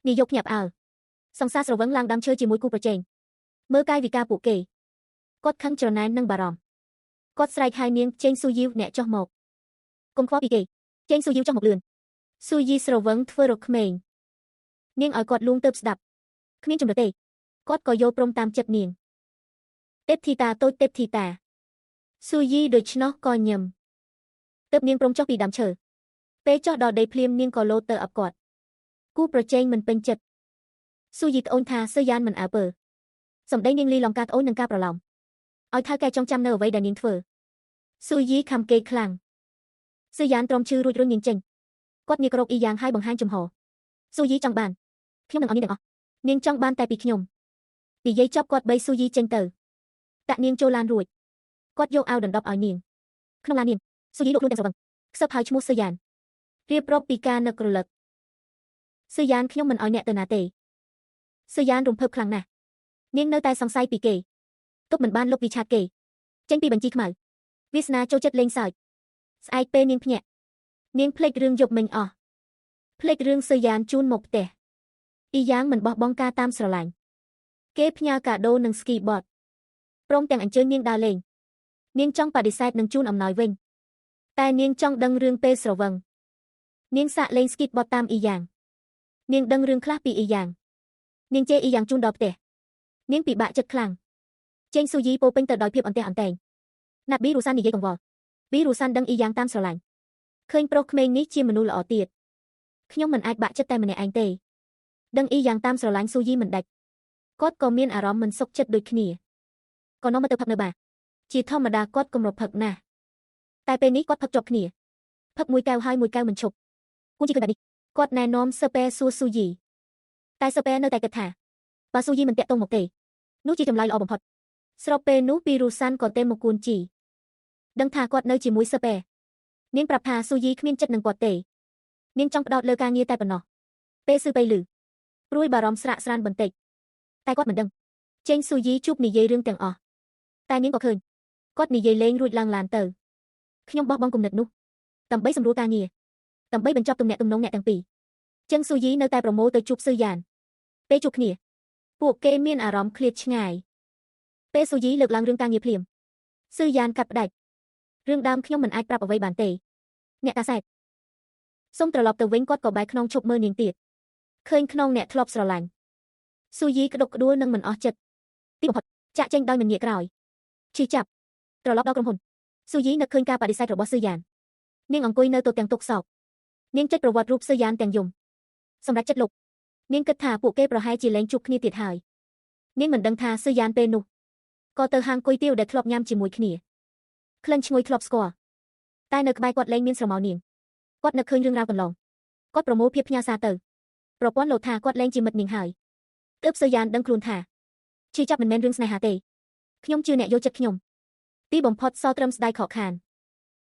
នាយកញាប់អើសង្សារស្រវឹងឡើងដើមឈើជាមួយគូប្រជែងមើលកាយវិការពួកគេគាត់ខឹងច្រណែននឹងបារម្ភគាត់ស្រែកហៅនាងចេញស៊ូយីវអ្នកចុះមកកុំខ្វល់ពីគេចេញស៊ូយីវចុះមកលឿនស៊ូយីស្រវឹងធ្វើរកក្មេងនាងឲ្យគាត់លួងទៅស្ដាប់គ្មានចំណុចទេគាត់ក៏យល់ព្រមតាមចិត្តនាងទេពធីតាតូចទេពធីតាស៊ូយីដូច្នោះក៏ញឹមទើបនាងព្រមចុះពីដើមឈើពេលចុះដល់ដីភ្លាមនាងក៏លោតទៅអបគាត់គូប្រជែងមិនពេញចិត្តស៊ូយីត្អូញថាសឺយ៉ានមិនអើពើសម្ដីនាងលីឡងការត្អូញនឹងការប្រឡំឲ្យថៅកែចងចាំនៅអ្វីដែលនាងធ្វើស៊ូយីខំគេខ្លាំងសឺយ៉ានទ្រាំឈឺរួចរុញនាងចេញគាត់ងាកក្រោកអ៊ីយ៉ាងហើយបង្ហាញចំហស៊ូយីចង់បានខ្ញុំនឹងឲ្យនាងទាំងអស់នាងចង់បានតែពីខ្ញុំនិយាយចប់គាត់បីស៊ូយីចេញទៅតាក់នាងចូលឡានរួចគាត់យកអាវដណ្ដប់ឲ្យនាងក្នុងឡាននាងស៊ូយីលក់ខ្លួនទាំងស្រវឹងខ្សឹបហើយឈ្មោះសឺយ៉ានរៀបរាប់ពីការនឹករលឹកសឺយ៉ានខ្ញុំមិនឲ្យអ្នកទៅណាទេសឺយ៉ានរំភើបខ្លាំងណាស់នាងនៅតែសង្ស័យពីគេទប់មិនបានលុបវិឆាតគេចេញពីបញ្ជីខ្មៅវាសនាចូលចិត្តលេងសើចស្អែកពេលនាងភ្ញាក់នាងភ្លេចរឿងយប់មិញអស់ភ្លេចរឿងសឺយ៉ានជូនមកផ្ទះអ៊ីយ៉ាងមិនបោះបង់ការតាមស្រឡាញ់គេផ្ញើកាដូនិងស្គីបតព្រមទាំងអញ្ជើញនាងដើរលេងនាងចង់បដិសេធនឹងជូនអំណោយវិញតែនាងចង់ដឹងរឿងពេលស្រវឹងនាងសាកលេងស្គីបតតាមអ៊ីយ៉ាងនាងដឹងរឿងខ្លះពីអ៊ីយ៉ាងនាងជេរអ៊ីយ៉ាងជូនដល់ផ្ទះនាងពិបាកចិត្តខ្លាំងចេញស៊ូយីពោពេញទៅដោយភាពអន្ទះអន្តែងណាត់ប៊ីរូសាននិយាយកង្វល់ប៊ីរូសានដឹងអ៊ីយ៉ាងតាមស្រឡាញ់ឃើញប្រុសក្មេងនេះជាមនុស្សល្អទៀតខ្ញុំមិនអាចបាក់ចិត្តតែម្នាក់ឯងទេដឹងអ៊ីយ៉ាងតាមស្រឡាញ់ស៊ូយីមិនដាច់គាត់ក៏មានអារម្មណ៍មិនសុខចិត្តដូចគ្នាក៏នាំមកទៅផឹកនៅបារជាធម្មតាគាត់គំរផឹកណាស់តែពេលនេះគាត់ផឹកជាប់គ្នាផឹកមួយកែវហើយមួយកែវមិនឈប់គួរជាឃើញបែបនេះគាត់ណែនាំសឺប៉ែសួរស៊ូយីតែសឺប៉ែនៅតែគិតថាបើស៊ូយីមិនតាក់ទងមកទេនោះជាចម្លើយល្អបំផុតស្របពេលនោះពីរូសានក៏ទេមកគួនជីដឹងថាគាត់នៅជាមួយសឺប៉ែនាងប្រាប់ថាស៊ូយីគ្មានចិត្តនឹងគាត់ទេនាងចង់ផ្ដោតលើការងារតែប៉ុណ្ណោះពេលស៊ឺប៉ែលឺព្រួយបារម្ភស្រាកស្រានបន្តិចតែគាត់មិនដឹងចេញស៊ូយីជួបនិយាយរឿងទាំងអស់តែនាងក៏ឃើញគាត់និយាយលេងរួចឡើងឡានទៅខ្ញុំបោះបង់គំនិតនោះដើម្បីសម្រួលការងារដើម្បីបញ្ចប់ទំនាក់ទំនងអ្នកទាំងពីរចឹងស៊ូយីនៅតែប្រមូលទៅជួបស៊ឺយ៉ានពេលជួបគ្នាពួកគេមានអារម្មណ៍ឃ្លាតឆ្ងាយពេលស៊ូយីលើកឡើងរឿងការងារភ្លាមស៊ឺយ៉ានកាត់ផ្ដាច់រឿងដើមខ្ញុំមិនអាចប្រាប់អ្វីបានទេអ្នកតាសែតសូមត្រឡប់ទៅវិញគាត់ក៏បែកខ្នងឈប់មើលនាងទៀតឃើញខ្នងអ្នកធ្លាប់ស្រឡាញ់ស៊ូយីក្តុកក្តួលនឹងមិនអស់ចិត្តទីបំផុតចាក់ចេញដោយមិនងាកក្រោយឈឺចាប់ត្រឡប់ដល់ក្រុមហ៊ុនស៊ូយីនឹកឃើញការបដិសេធរបស់ស៊ឺយ៉ាននាងអង្គុយនៅទូទាំងទុកសោកនាងចុចប្រវត្តិរូបស៊ឺយ៉ានទាំងយំសម្រាប់ចិត្តលុបនាងគិតថាពួកគេប្រហែលជាលែងជួបគ្នាទៀតហើយនាងមិនដឹងថាស៊ឺយ៉ានពេលនោះក៏ទៅហាងគុយទាវដែលធ្លាប់ញ៉ាំជាមួយគ្នាក្លិនឈ្ងុយធ្លាប់ស្គាល់តែនៅក្បែរគាត់លែងមានស្រមោលនាងគាត់នឹកឃើញរឿងរ៉ាវកន្លងគាត់ប្រមូលភាពផ្ញើសារទៅប្រពន្ធលោថាគាត់លែងជាមិត្តនាងហើយទើបស៊ឺយ៉ានដឹងខ្លួនថាឈឺចាប់មិនមែនរឿងស្នេហាទេខ្ញុំជឿអ្នកយកចិត្តខ្ញុំទីបំផុតសល់ត្រឹមស្ដាយខកខាន